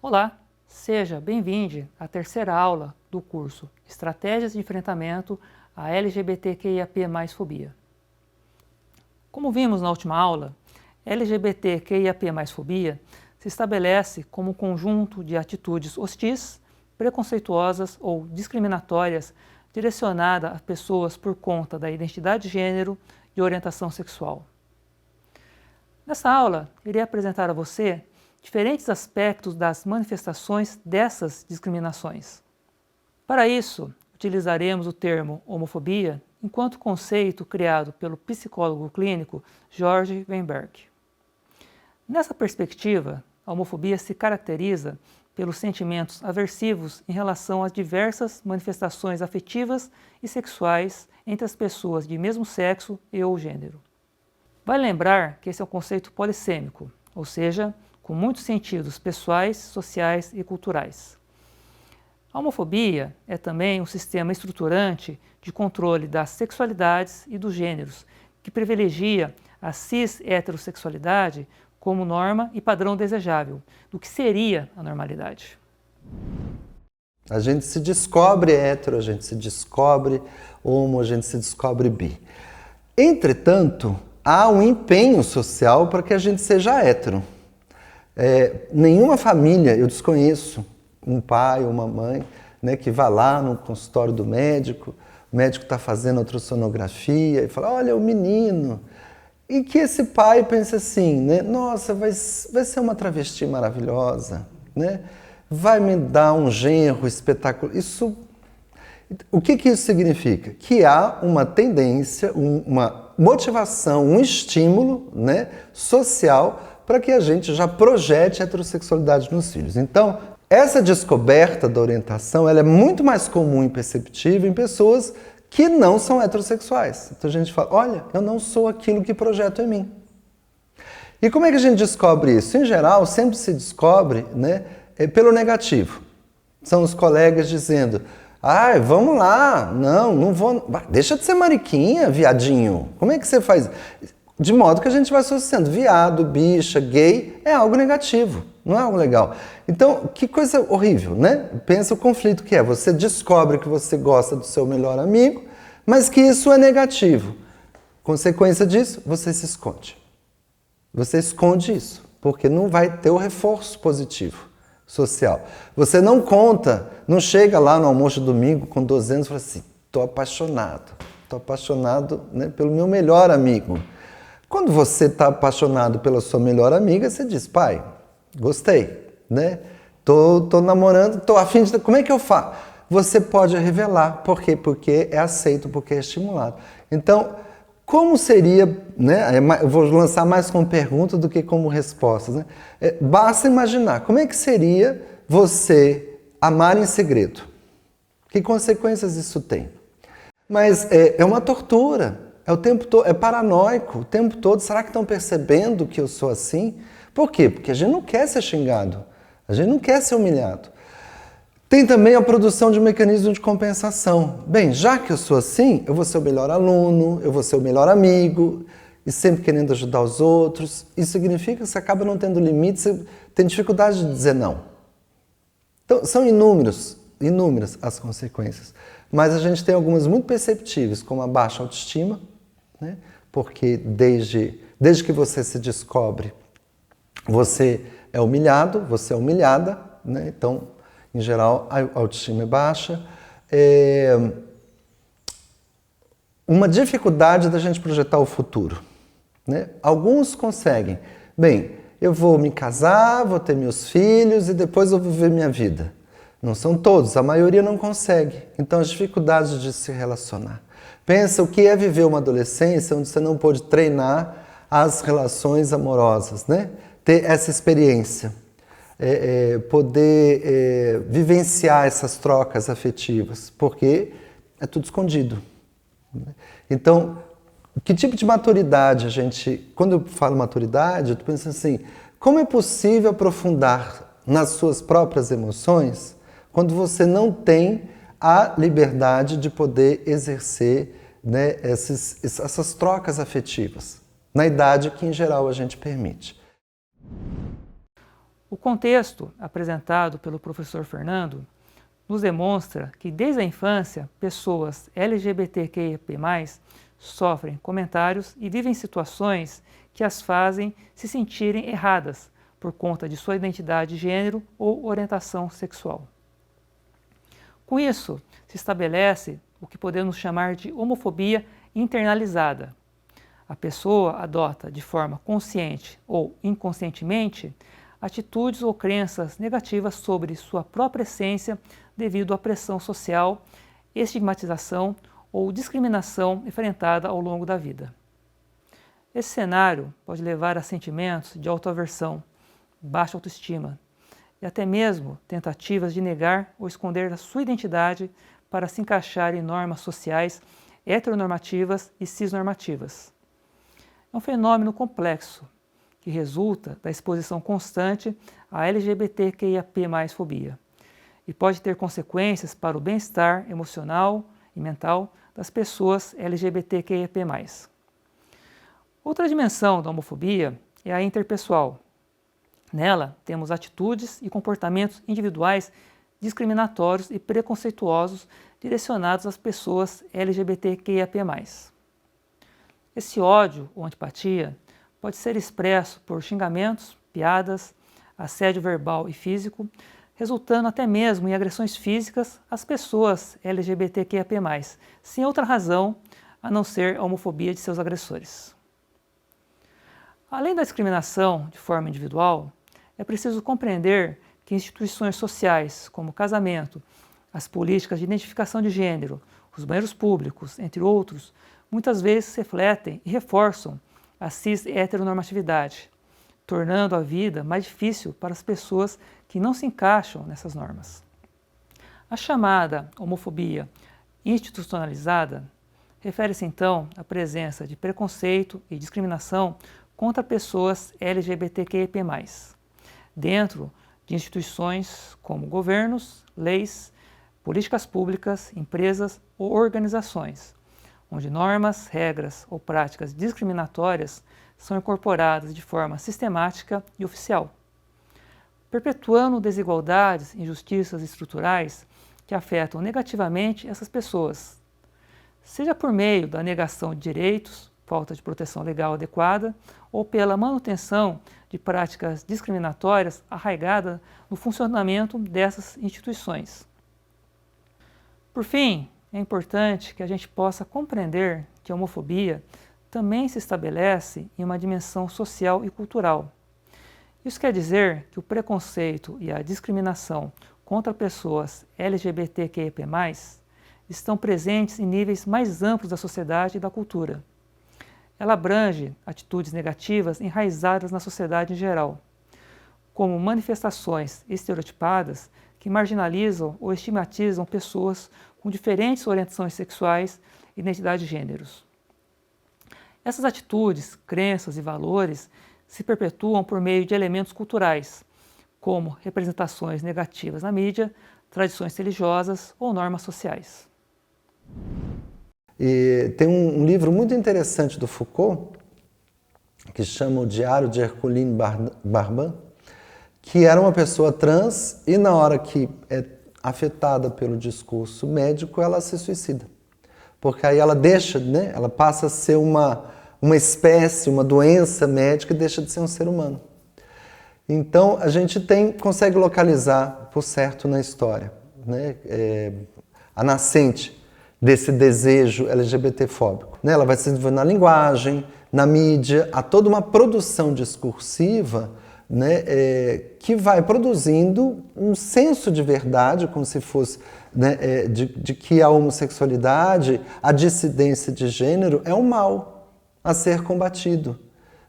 Olá, seja bem-vindo à terceira aula do curso Estratégias de Enfrentamento à LGBTQIAP+ Fobia. Como vimos na última aula, LGBTQIAP+ fobia se estabelece como um conjunto de atitudes hostis, preconceituosas ou discriminatórias direcionada a pessoas por conta da identidade de gênero e orientação sexual. Nessa aula, irei apresentar a você diferentes aspectos das manifestações dessas discriminações. Para isso, utilizaremos o termo homofobia enquanto conceito criado pelo psicólogo clínico George Weinberg. Nessa perspectiva, a homofobia se caracteriza pelos sentimentos aversivos em relação às diversas manifestações afetivas e sexuais entre as pessoas de mesmo sexo e ou gênero. Vale lembrar que esse é um conceito polissêmico, ou seja, com muitos sentidos pessoais, sociais e culturais. A homofobia é também um sistema estruturante de controle das sexualidades e dos gêneros, que privilegia a cis-heterossexualidade como norma e padrão desejável, do que seria a normalidade. A gente se descobre hétero, a gente se descobre homo, a gente se descobre bi. Entretanto, há um empenho social para que a gente seja hétero. Nenhuma família, eu desconheço um pai ou uma mãe, né, que vá lá no consultório do médico, o médico está fazendo ultrassonografia e fala, olha, o menino. E que esse pai pense assim, né, nossa, vai ser uma travesti maravilhosa, né? Vai me dar um genro espetacular. O que isso significa? Que há uma tendência, uma motivação, um estímulo, né, social para que a gente já projete a heterossexualidade nos filhos. Então, essa descoberta da orientação ela é muito mais comum e perceptível em pessoas que não são heterossexuais. Então a gente fala, olha, eu não sou aquilo que projeto em mim. E como é que a gente descobre isso? Em geral, sempre se descobre, né, pelo negativo. São os colegas dizendo, vamos lá, não vou, deixa de ser mariquinha, viadinho. Como é que você faz? De modo que a gente vai associando viado, bicha, gay, é algo negativo, não é algo legal. Então, que coisa horrível, né? Pensa o conflito que é, você descobre que você gosta do seu melhor amigo, mas que isso é negativo. Consequência disso, você se esconde. Você esconde isso, porque não vai ter o reforço positivo social. Você não conta, não chega lá no almoço de domingo com 12 anos e fala assim, estou apaixonado, né, pelo meu melhor amigo. Quando você está apaixonado pela sua melhor amiga, você diz, pai, gostei, né? Tô namorando, tô a fim de... Como é que eu faço? Você pode revelar. Por quê? Porque é aceito, porque é estimulado. Então, como seria, né? Eu vou lançar mais como pergunta do que como respostas, né? Basta imaginar, como é que seria você amar em segredo? Que consequências isso tem? Mas é uma tortura. É o tempo todo, é paranoico, o tempo todo. Será que estão percebendo que eu sou assim? Por quê? Porque a gente não quer ser xingado, a gente não quer ser humilhado. Tem também a produção de um mecanismo de compensação. Bem, já que eu sou assim, eu vou ser o melhor aluno, eu vou ser o melhor amigo, e sempre querendo ajudar os outros. Isso significa que você acaba não tendo limites, você tem dificuldade de dizer não. Então, são inúmeras as consequências. Mas a gente tem algumas muito perceptíveis, como a baixa autoestima, né? Porque desde que você se descobre, você é humilhado, você é humilhada, né? Então, em geral, a autoestima é baixa. Uma dificuldade da gente projetar o futuro, né? Alguns conseguem. Bem, eu vou me casar, vou ter meus filhos e depois eu vou viver minha vida. Não são todos, a maioria não consegue. Então, as dificuldades de se relacionar. Pensa o que é viver uma adolescência onde você não pôde treinar as relações amorosas, né? Ter essa experiência, poder vivenciar essas trocas afetivas, porque é tudo escondido. Então, que tipo de maturidade a gente... Quando eu falo maturidade, eu estou pensando assim, como é possível aprofundar nas suas próprias emoções quando você não tem a liberdade de poder exercer, né, essas trocas afetivas, na idade que, em geral, a gente permite. O contexto apresentado pelo professor Fernando nos demonstra que desde a infância pessoas LGBTQIAP+, sofrem comentários e vivem situações que as fazem se sentirem erradas por conta de sua identidade de gênero ou orientação sexual. Com isso, se estabelece o que podemos chamar de homofobia internalizada. A pessoa adota de forma consciente ou inconscientemente atitudes ou crenças negativas sobre sua própria essência devido à pressão social, estigmatização ou discriminação enfrentada ao longo da vida. Esse cenário pode levar a sentimentos de autoaversão, baixa autoestima e até mesmo tentativas de negar ou esconder a sua identidade para se encaixar em normas sociais heteronormativas e cisnormativas. É um fenômeno complexo que resulta da exposição constante à LGBTQIAP+-fobia e pode ter consequências para o bem-estar emocional e mental das pessoas LGBTQIAP+. Outra dimensão da homofobia é a interpessoal. Nela, temos atitudes e comportamentos individuais discriminatórios e preconceituosos direcionados às pessoas LGBTQIAP+. Esse ódio ou antipatia pode ser expresso por xingamentos, piadas, assédio verbal e físico, resultando até mesmo em agressões físicas às pessoas LGBTQIAP+, sem outra razão a não ser a homofobia de seus agressores. Além da discriminação de forma individual, é preciso compreender que instituições sociais, como o casamento, as políticas de identificação de gênero, os banheiros públicos, entre outros, muitas vezes refletem e reforçam a cis-heteronormatividade, tornando a vida mais difícil para as pessoas que não se encaixam nessas normas. A chamada homofobia institucionalizada refere-se então à presença de preconceito e discriminação contra pessoas LGBTQIAP+, dentro de instituições como governos, leis, políticas públicas, empresas ou organizações, onde normas, regras ou práticas discriminatórias são incorporadas de forma sistemática e oficial, perpetuando desigualdades e injustiças estruturais que afetam negativamente essas pessoas, seja por meio da negação de direitos, falta de proteção legal adequada ou pela manutenção de práticas discriminatórias arraigadas no funcionamento dessas instituições. Por fim, é importante que a gente possa compreender que a homofobia também se estabelece em uma dimensão social e cultural. Isso quer dizer que o preconceito e a discriminação contra pessoas LGBTQIAP+, estão presentes em níveis mais amplos da sociedade e da cultura. Ela abrange atitudes negativas enraizadas na sociedade em geral, como manifestações estereotipadas que marginalizam ou estigmatizam pessoas com diferentes orientações sexuais e identidade de gêneros. Essas atitudes, crenças e valores se perpetuam por meio de elementos culturais, como representações negativas na mídia, tradições religiosas ou normas sociais. E tem um livro muito interessante do Foucault, que chama O Diário de Herculine Barban, que era uma pessoa trans e na hora que é afetada pelo discurso médico, ela se suicida. Porque aí ela deixa, né, ela passa a ser uma espécie, uma doença médica e deixa de ser um ser humano. Então, a gente consegue localizar, por certo, na história, né, a nascente desse desejo LGBT-fóbico. Né? Ela vai se desenvolvendo na linguagem, na mídia, há toda uma produção discursiva, né, que vai produzindo um senso de verdade, como se fosse, né, de que a homossexualidade, a dissidência de gênero é um mal a ser combatido.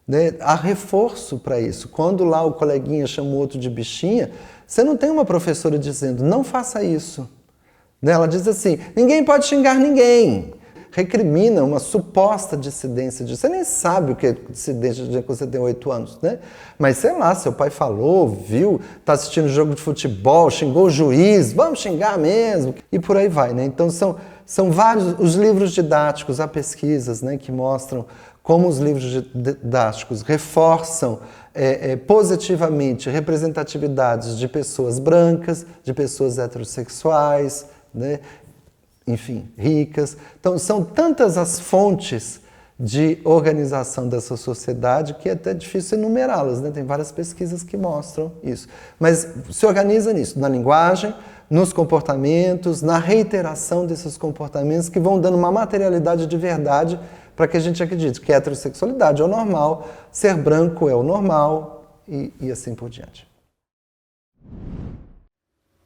Né? Há reforço para isso. Quando lá o coleguinha chama o outro de bichinha, você não tem uma professora dizendo, não faça isso. Né? Ela diz assim, ninguém pode xingar ninguém. Recrimina uma suposta dissidência de... Você nem sabe o que é dissidência de quando você tem 8 anos, né? Mas sei lá, seu pai falou, viu, está assistindo jogo de futebol, xingou o juiz, vamos xingar mesmo. E por aí vai, né? Então são vários os livros didáticos, há pesquisas, né, que mostram como os livros didáticos reforçam positivamente representatividades de pessoas brancas, de pessoas heterossexuais, né, enfim, ricas. Então, são tantas as fontes de organização dessa sociedade que é até difícil enumerá-las, né? Tem várias pesquisas que mostram isso. Mas se organiza nisso, na linguagem, nos comportamentos, na reiteração desses comportamentos que vão dando uma materialidade de verdade para que a gente acredite que a heterossexualidade é o normal, ser branco é o normal e assim por diante.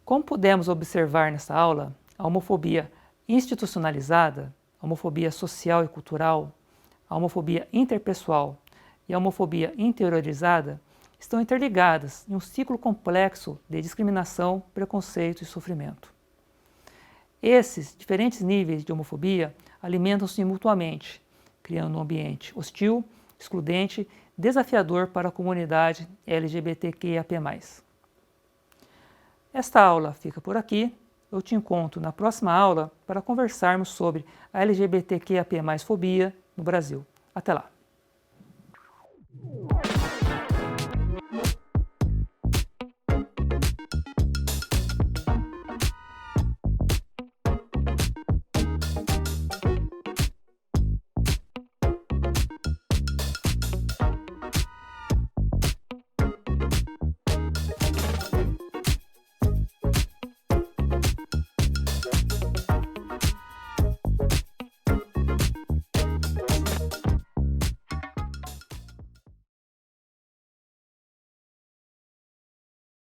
Como pudemos observar nessa aula, a homofobia institucionalizada, a homofobia social e cultural, a homofobia interpessoal e a homofobia interiorizada estão interligadas em um ciclo complexo de discriminação, preconceito e sofrimento. Esses diferentes níveis de homofobia alimentam-se mutuamente, criando um ambiente hostil, excludente, desafiador para a comunidade LGBTQIAP+. Esta aula fica por aqui. Eu te encontro na próxima aula para conversarmos sobre a LGBTQIAP+, fobia no Brasil. Até lá!